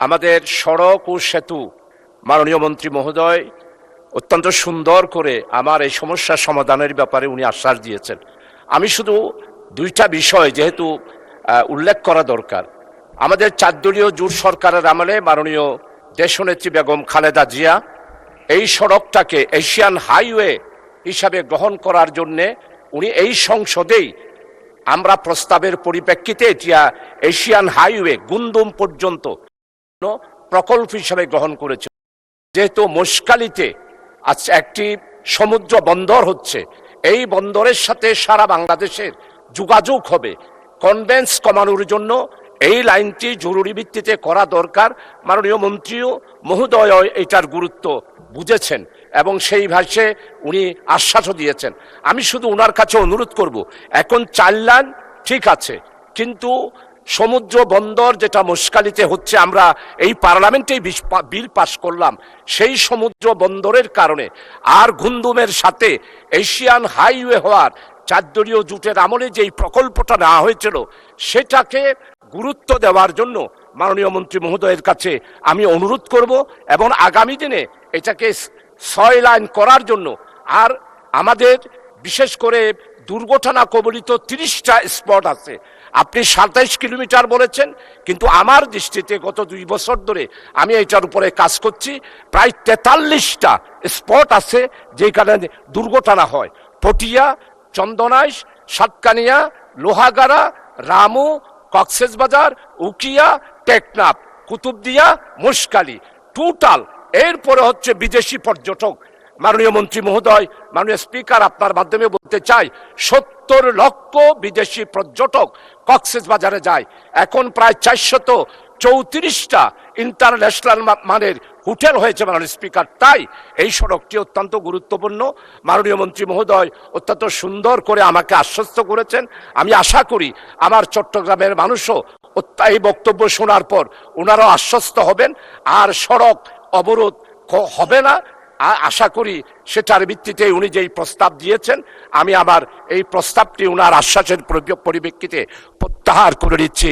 আমাদের সড়ক ও সেতু মাননীয় মন্ত্রী মহোদয় অত্যন্ত সুন্দর করে আমার এই সমস্যার সমাধানের ব্যাপারে উনি আশ্বাস দিয়েছেন। আমি শুধু দুইটা বিষয় যেহেতু উল্লেখ করা দরকার। আমাদের 4 দলীয় জোট সরকারের আমলে মাননীয় দেশনেত্রী বেগম খালেদা জিয়া এই সড়কটাকে এশিয়ান হাইওয়ে হিসাবে গ্রহণ করার জন্যে উনি এই সংসদেই আমরা প্রস্তাবের পরিপ্রেক্ষিতে এটা এশিয়ান হাইওয়ে গুন্দুম পর্যন্ত প্রকল্প হিসাবে গ্রহণ করেছে। যেহেতু মশকালিতে আজ একটি সমুদ্র বন্দর হচ্ছে, এই বন্দরের সাথে সারা বাংলাদেশের যোগাযোগ হবে, কনভেন্স কমানোর জন্য এই লাইনটি জরুরি ভিত্তিতে করা দরকার। মাননীয় মন্ত্রীও মহোদয় এটার গুরুত্ব বুঝেছেন এবং সেই ভাষে উনি আশ্বাসও দিয়েছেন। আমি শুধু ওনার কাছে অনুরোধ করব, এখন 4 লাইন ঠিক আছে, কিন্তু সমুদ্র বন্দর যেটা মশকালিতে হচ্ছে, আমরা এই পার্লামেন্টেই বিল পাশ করলাম, সেই সমুদ্র বন্দরের কারণে আর গুন্দুমের সাথে এশিয়ান হাইওয়ে হওয়ার 4 দলীয় জোটের আমলে যেই প্রকল্পটা নেওয়া হয়েছিল সেটাকে গুরুত্ব দেওয়ার জন্য মাননীয় মন্ত্রী মহোদয়ের কাছে আমি অনুরোধ করব এবং আগামী দিনে এটাকে 6 লাইন করার জন্য। আর আমাদের বিশেষ করে দুর্ঘটনা কবলিত 30টা স্পট আছে। আপনি 27 কিলোমিটার বলেছেন, কিন্তু আমার দৃষ্টিতে গত 2 বছর ধরে আমি এটার উপরে কাজ করছি, প্রায় 43টা স্পট আছে যেখানে দুর্ঘটনা হয়। পটিয়া, চন্দনাইশ, সাতকানিয়া, লোহাগাড়া, রামু, কক্সবাজার, উকিয়া, টেকনাফ, কুতুবদিয়া, মশকালি, টোটাল। এরপরে হচ্ছে বিদেশি পর্যটক। মাননীয় মন্ত্রী মহোদয়, মাননীয় স্পিকার, আপনার মাধ্যমে বলতে চাই, 70 লক্ষ বিদেশি পর্যটক কক্সবাজারে যায়। এখন প্রায় 434টা ইন্টারন্যাশনাল মানের হোটেল হয়েছে মাননীয় স্পিকার। তাই এই সড়কটি অত্যন্ত গুরুত্বপূর্ণ। মাননীয় মন্ত্রী মহোদয় অত্যন্ত সুন্দর করে আমাকে আশ্বস্ত করেছেন। আমি আশা করি আমার চট্টগ্রামের মানুষও এই বক্তব্য শোনার পর ওনারাও আশ্বস্ত হবেন, আর সড়ক অবরোধ হবে না। আশা করি সেটার ভিত্তিতে উনি যেই প্রস্তাব দিয়েছেন, আমি আমার এই প্রস্তাবটি ওনার আশ্বাসের পরিপ্রেক্ষিতে প্রত্যাহার করে নিচ্ছি।